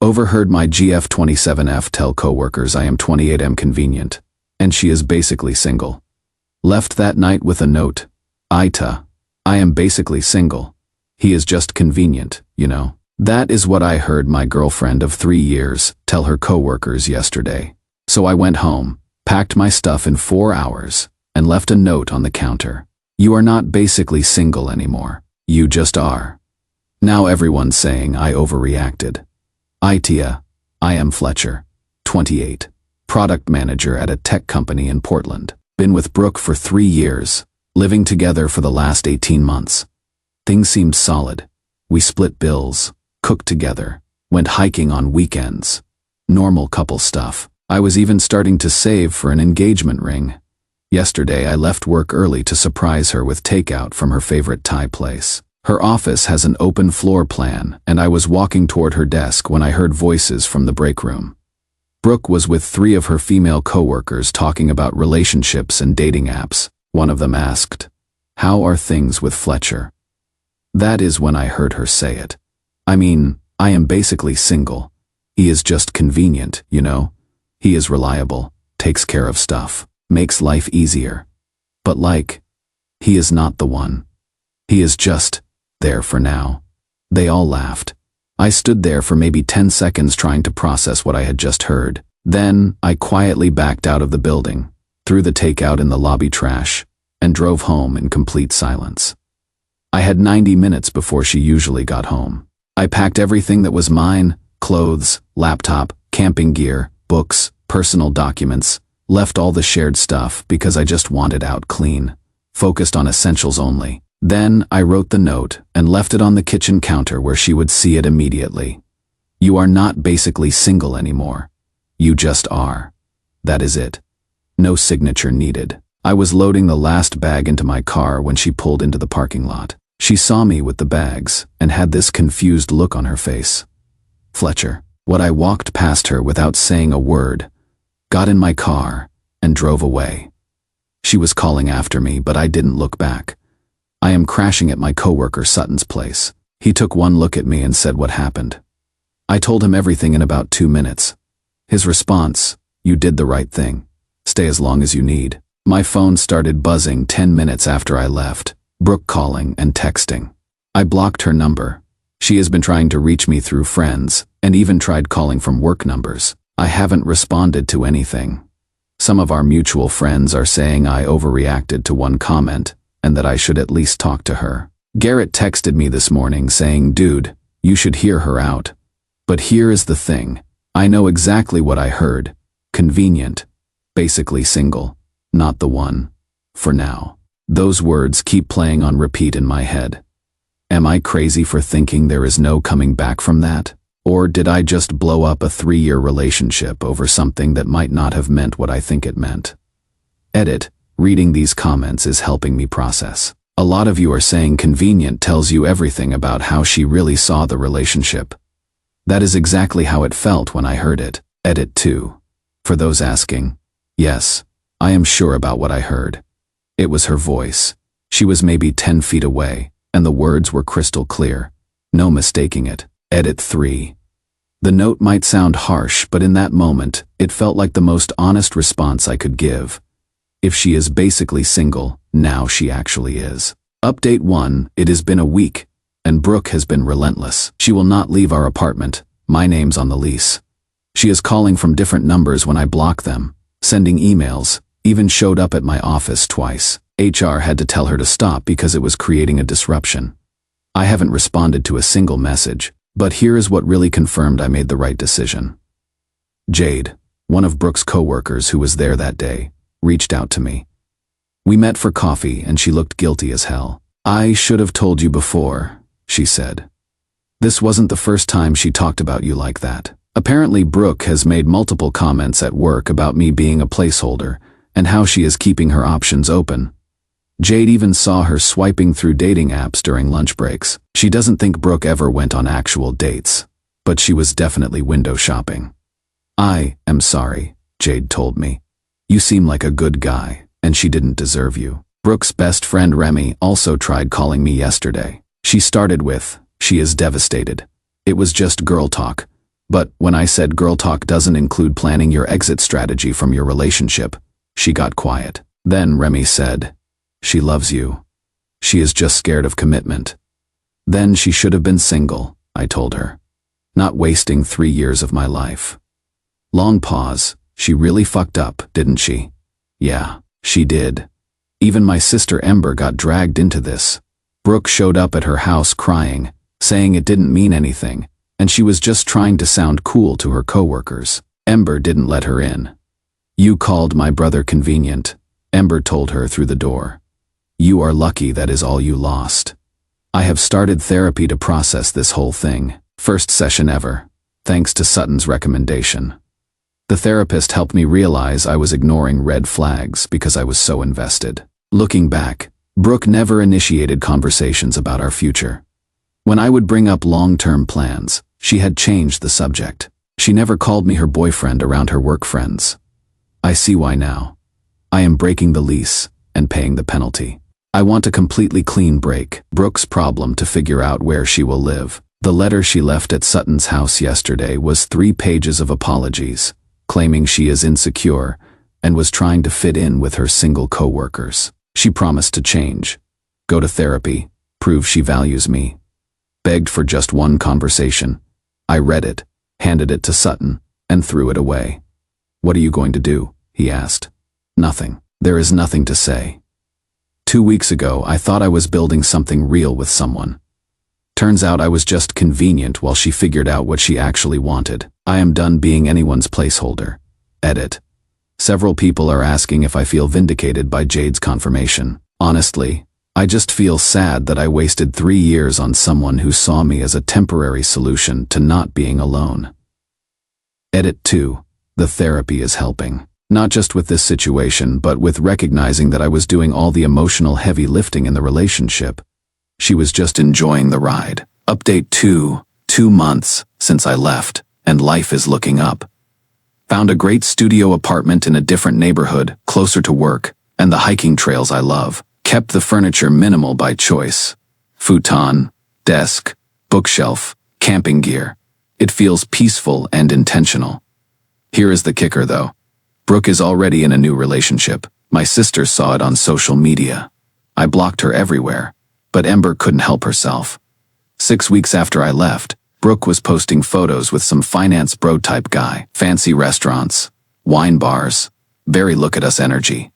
Overheard my GF27F tell coworkers I am 28M convenient, and she is basically single. Left that night with a note. AITA, I am basically single. He is just convenient, you know. That is what I heard my girlfriend of 3 years tell her coworkers yesterday. So I went home, packed my stuff in 4 hours, and left a note on the counter. You are not basically single anymore. You just are. Now everyone's saying I overreacted. AITA, I am Fletcher, 28, product manager at a tech company in Portland. Been with Brooke for 3 years, living together for the last 18 months. Things seemed solid. We split bills, cooked together, went hiking on weekends. Normal couple stuff. I was even starting to save for an engagement ring. Yesterday I left work early to surprise her with takeout from her favorite Thai place. Her office has an open floor plan, and I was walking toward her desk when I heard voices from the break room. Brooke was with 3 of her female coworkers talking about relationships and dating apps. One of them asked, "How are things with Fletcher?" That is when I heard her say it. I mean, I am basically single. He is just convenient, you know? He is reliable, takes care of stuff, makes life easier. But he is not the one. He is just there for now. They all laughed. I stood there for maybe 10 seconds trying to process what I had just heard. Then I quietly backed out of the building, threw the takeout in the lobby trash, and drove home in complete silence. I had 90 minutes before she usually got home. I packed everything that was mine: clothes, laptop, camping gear, books, personal documents, left all the shared stuff because I just wanted out clean, focused on essentials only. Then I wrote the note and left it on the kitchen counter where she would see it immediately. You are not basically single anymore. You just are. That is it. No signature needed. I was loading the last bag into my car when she pulled into the parking lot. She saw me with the bags and had this confused look on her face. Fletcher. What I walked past her without saying a word, got in my car, and drove away. She was calling after me, but I didn't look back. I am crashing at my coworker Sutton's place. He took one look at me and said what happened. I told him everything in about 2 minutes. His response, "You did the right thing. Stay as long as you need." My phone started buzzing 10 minutes after I left, Brooke calling and texting. I blocked her number. She has been trying to reach me through friends, and even tried calling from work numbers. I haven't responded to anything. Some of our mutual friends are saying I overreacted to one comment, and that I should at least talk to her. Garrett texted me this morning saying, "Dude, you should hear her out." But here is the thing. I know exactly what I heard. Convenient. Basically single. Not the one. For now. Those words keep playing on repeat in my head. Am I crazy for thinking there is no coming back from that? Or did I just blow up a 3-year relationship over something that might not have meant what I think it meant? Edit. Reading these comments is helping me process. A lot of you are saying convenient tells you everything about how she really saw the relationship. That is exactly how it felt when I heard it. Edit 2. For those asking, yes, I am sure about what I heard. It was her voice. She was maybe 10 feet away, and the words were crystal clear. No mistaking it. Edit 3. The note might sound harsh, but in that moment, it felt like the most honest response I could give. If she is basically single, now she actually is. Update 1, it has been a week, and Brooke has been relentless. She will not leave our apartment. My name's on the lease. She is calling from different numbers when I block them, sending emails, even showed up at my office twice. HR had to tell her to stop because it was creating a disruption. I haven't responded to a single message, but here is what really confirmed I made the right decision. Jade, one of Brooke's coworkers who was there that day, reached out to me. We met for coffee and she looked guilty as hell. "I should have told you before," she said. "This wasn't the first time she talked about you like that." Apparently Brooke has made multiple comments at work about me being a placeholder and how she is keeping her options open. Jade even saw her swiping through dating apps during lunch breaks. She doesn't think Brooke ever went on actual dates, but she was definitely window shopping. "I am sorry," Jade told me. "You seem like a good guy, and she didn't deserve you." Brooke's best friend Remy also tried calling me yesterday. She started with, "She is devastated. It was just girl talk. But when I said girl talk doesn't include planning your exit strategy from your relationship, she got quiet. Then Remy said, "She loves you. She is just scared of commitment." Then she should have been single, I told her. Not wasting 3 years of my life. Long pause. She really fucked up, didn't she? Yeah, she did. Even my sister Ember got dragged into this. Brooke showed up at her house crying, saying it didn't mean anything, and she was just trying to sound cool to her coworkers. Ember didn't let her in. "You called my brother convenient," Ember told her through the door. "You are lucky that is all you lost. I have started therapy to process this whole thing. First session ever, thanks to Sutton's recommendation. The therapist helped me realize I was ignoring red flags because I was so invested." Looking back, Brooke never initiated conversations about our future. When I would bring up long-term plans, she had changed the subject. She never called me her boyfriend around her work friends. I see why now. I am breaking the lease and paying the penalty. I want a completely clean break. Brooke's problem to figure out where she will live. The letter she left at Sutton's house yesterday was 3 pages of apologies, claiming she is insecure and was trying to fit in with her single coworkers. She promised to change, go to therapy, prove she values me. Begged for just one conversation. I read it, handed it to Sutton, and threw it away. "What are you going to do?" he asked. "Nothing. There is nothing to say." 2 weeks ago, I thought I was building something real with someone. Turns out I was just convenient while she figured out what she actually wanted. I am done being anyone's placeholder. Edit. Several people are asking if I feel vindicated by Jade's confirmation. Honestly, I just feel sad that I wasted 3 years on someone who saw me as a temporary solution to not being alone. Edit 2. The therapy is helping. Not just with this situation, but with recognizing that I was doing all the emotional heavy lifting in the relationship. She was just enjoying the ride. Update 2. 2 months since I left, and life is looking up. Found a great studio apartment in a different neighborhood, closer to work, and the hiking trails I love. Kept the furniture minimal by choice. Futon, desk, bookshelf, camping gear. It feels peaceful and intentional. Here is the kicker though. Brooke is already in a new relationship. My sister saw it on social media. I blocked her everywhere, but Ember couldn't help herself. 6 weeks after I left, Brooke was posting photos with some finance bro type guy. Fancy restaurants, wine bars, very look at us energy.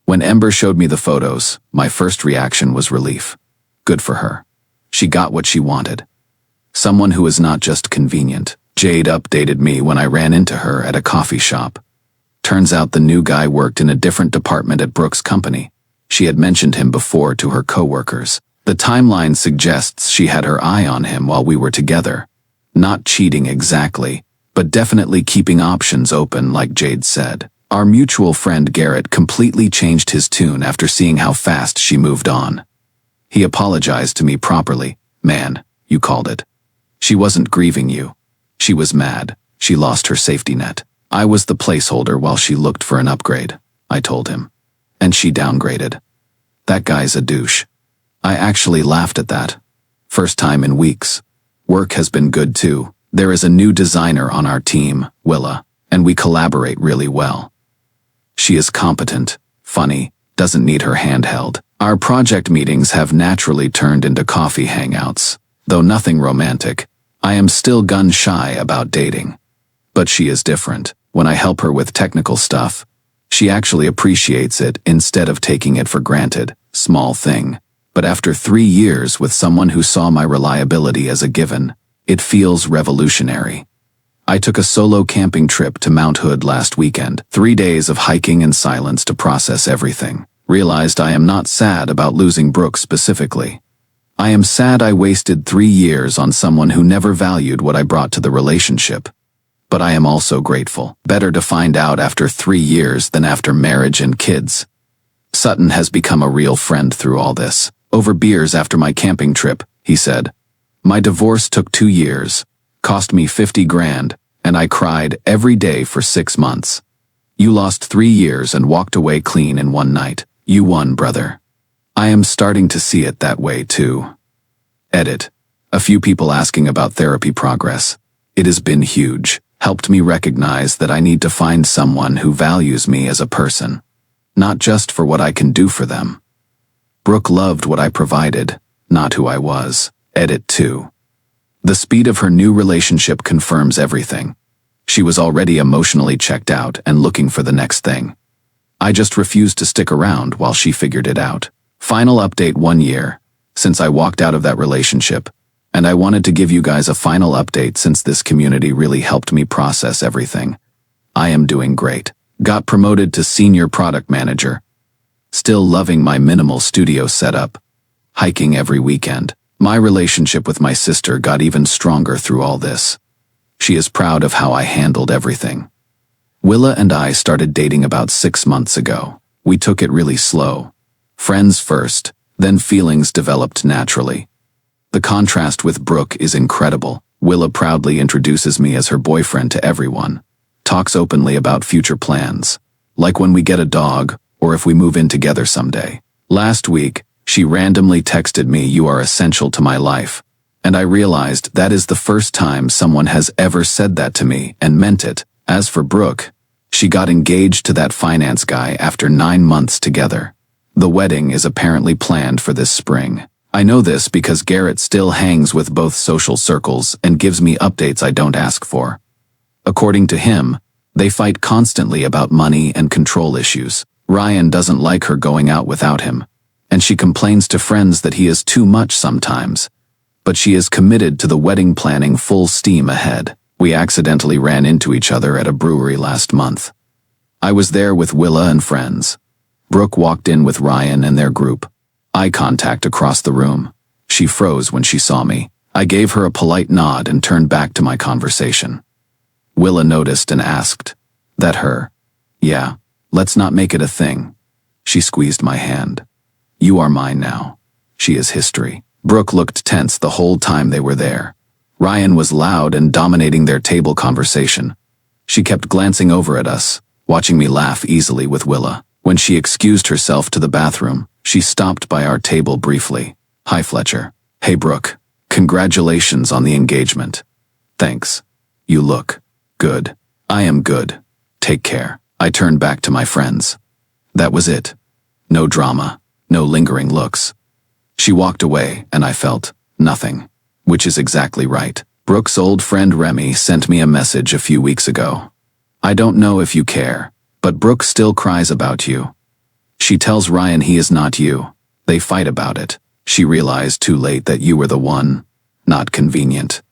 When Ember showed me the photos, my first reaction was relief. Good for her. She got what she wanted. Someone who is not just convenient. Jade updated me when I ran into her at a coffee shop. Turns out the new guy worked in a different department at Brooke's company. She had mentioned him before to her coworkers. The timeline suggests she had her eye on him while we were together. Not cheating exactly, but definitely keeping options open like Jade said. Our mutual friend Garrett completely changed his tune after seeing how fast she moved on. He apologized to me properly. "Man, you called it. She wasn't grieving you. She was mad. She lost her safety net. I was the placeholder while she looked for an upgrade," I told him. "And she downgraded. That guy's a douche." I actually laughed at that. First time in weeks. Work has been good too. There is a new designer on our team, Willa, and we collaborate really well. She is competent, funny, doesn't need her hand held. Our project meetings have naturally turned into coffee hangouts. Though nothing romantic, I am still gun-shy about dating. But she is different. When I help her with technical stuff, she actually appreciates it instead of taking it for granted. Small thing. But after 3 years with someone who saw my reliability as a given, it feels revolutionary. I took a solo camping trip to Mount Hood last weekend. 3 days of hiking and silence to process everything. Realized I am not sad about losing Brooke specifically. I am sad I wasted 3 years on someone who never valued what I brought to the relationship. But I am also grateful. Better to find out after 3 years than after marriage and kids. Sutton has become a real friend through all this. Over beers after my camping trip, he said, "My divorce took 2 years, cost me 50 grand, and I cried every day for 6 months. You lost 3 years and walked away clean in one night. You won, brother." I am starting to see it that way too. Edit. A few people asking about therapy progress. It has been huge, helped me recognize that I need to find someone who values me as a person, not just for what I can do for them. Brooke loved what I provided, not who I was. Edit 2. The speed of her new relationship confirms everything. She was already emotionally checked out and looking for the next thing. I just refused to stick around while she figured it out. Final update: 1 year since I walked out of that relationship, and I wanted to give you guys a final update since this community really helped me process everything. I am doing great. Got promoted to senior product manager. Still loving my minimal studio setup. Hiking every weekend. My relationship with my sister got even stronger through all this. She is proud of how I handled everything. Willa and I started dating about 6 months ago. We took it really slow. Friends first, then feelings developed naturally. The contrast with Brooke is incredible. Willa proudly introduces me as her boyfriend to everyone. Talks openly about future plans, like when we get a dog or if we move in together someday. Last week, she randomly texted me, "You are essential to my life." And I realized that is the first time someone has ever said that to me and meant it. As for Brooke, she got engaged to that finance guy after 9 months together. The wedding is apparently planned for this spring. I know this because Garrett still hangs with both social circles and gives me updates I don't ask for. According to him, they fight constantly about money and control issues. Ryan doesn't like her going out without him, and she complains to friends that he is too much sometimes. But she is committed to the wedding planning full steam ahead. We accidentally ran into each other at a brewery last month. I was there with Willa and friends. Brooke walked in with Ryan and their group. Eye contact across the room. She froze when she saw me. I gave her a polite nod and turned back to my conversation. Willa noticed and asked, "That her?" "Yeah, let's not make it a thing." She squeezed my hand. "You are mine now. She is history." Brooke looked tense the whole time they were there. Ryan was loud and dominating their table conversation. She kept glancing over at us, watching me laugh easily with Willa. When she excused herself to the bathroom, she stopped by our table briefly. "Hi, Fletcher." "Hey, Brooke. Congratulations on the engagement." "Thanks. You look good." "I am good. Take care." I turned back to my friends. That was it. No drama, no lingering looks. She walked away, and I felt nothing, which is exactly right. Brooke's old friend Remy sent me a message a few weeks ago. "I don't know if you care, but Brooke still cries about you. She tells Ryan he is not you. They fight about it. She realized too late that you were the one. Not convenient."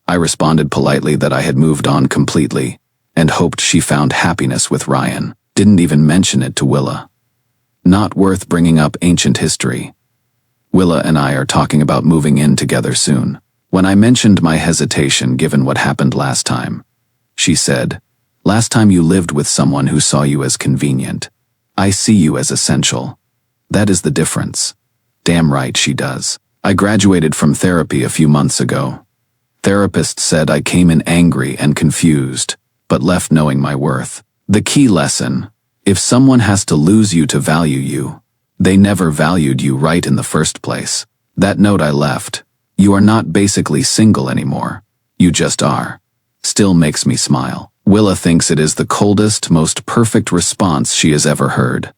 I responded politely that I had moved on completely and hoped she found happiness with Ryan. Didn't even mention it to Willa. Not worth bringing up ancient history. Willa and I are talking about moving in together soon. When I mentioned my hesitation given what happened last time, she said, "Last time you lived with someone who saw you as convenient. I see you as essential. That is the difference." Damn right she does. I graduated from therapy a few months ago. Therapist said I came in angry and confused, but left knowing my worth. The key lesson: if someone has to lose you to value you, they never valued you right in the first place. That note I left. You are not basically single anymore. You just are. Still makes me smile. Willa thinks it is the coldest, most perfect response she has ever heard.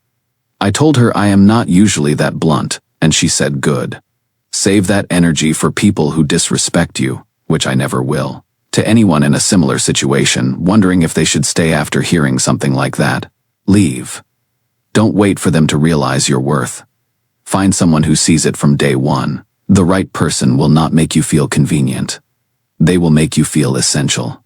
I told her I am not usually that blunt, and she said good. Save that energy for people who disrespect you, which I never will. To anyone in a similar situation, wondering if they should stay after hearing something like that, leave. Don't wait for them to realize your worth. Find someone who sees it from day one. The right person will not make you feel convenient. They will make you feel essential.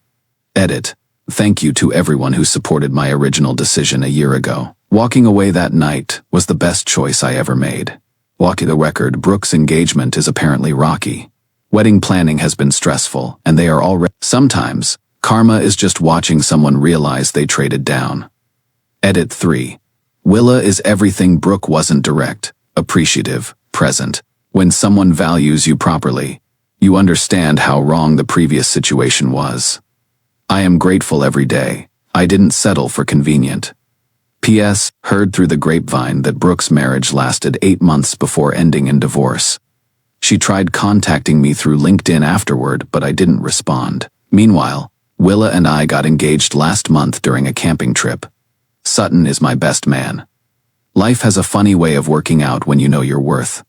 Edit. Thank you to everyone who supported my original decision a year ago. Walking away that night was the best choice I ever made. Walking the record, Brooke's engagement is apparently rocky. Wedding planning has been stressful, and they are already. Sometimes, karma is just watching someone realize they traded down. Edit 3. Willa is everything Brooke wasn't: direct, appreciative, present. When someone values you properly, you understand how wrong the previous situation was. I am grateful every day. I didn't settle for convenient. P.S. Heard through the grapevine that Brooke's marriage lasted 8 months before ending in divorce. She tried contacting me through LinkedIn afterward, but I didn't respond. Meanwhile, Willa and I got engaged last month during a camping trip. Sutton is my best man. Life has a funny way of working out when you know your worth.